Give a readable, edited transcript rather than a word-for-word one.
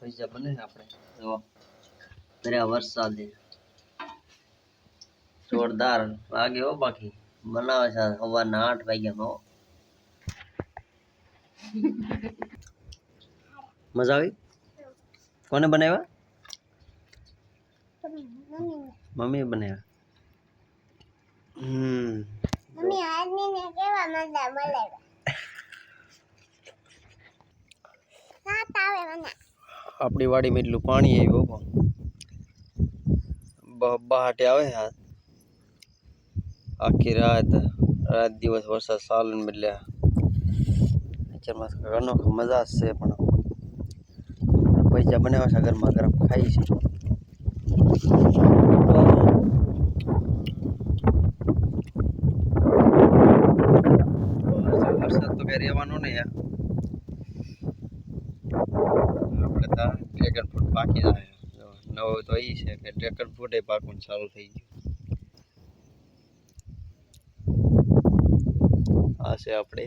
પૈસા બને આપણે જો કર્યા વરસાદે જોરદાર લાગે હો બાકી બનાવે છે સવારના 8 વાગ્યાનો મજા આવી કોને બનાવ્યા મમ્મી બનાવ્યા મમ્મી આજની ને કેવા મજા મળે સાત આવે મને આપણી વાડીમાં એટલું પાણી આવ્યું બહાટે આવે છે આખી રાત દિવસ વરસાદ સાલન બદલ્યા નેચરમાં અનોખો મજા છે પણ પૈસા બનાવ્યા છે ગરમા ગરમ ખાઈ છે વરસાદ તો કઈ રહેવાનો નહીં આપણે તો ડ્રેગન ફ્રૂટ પાકી જાય નવો તો એ છે કે ડ્રેગન ફ્રૂટ એ પાકવાનું ચાલુ થઈ ગયું આ છે આપણે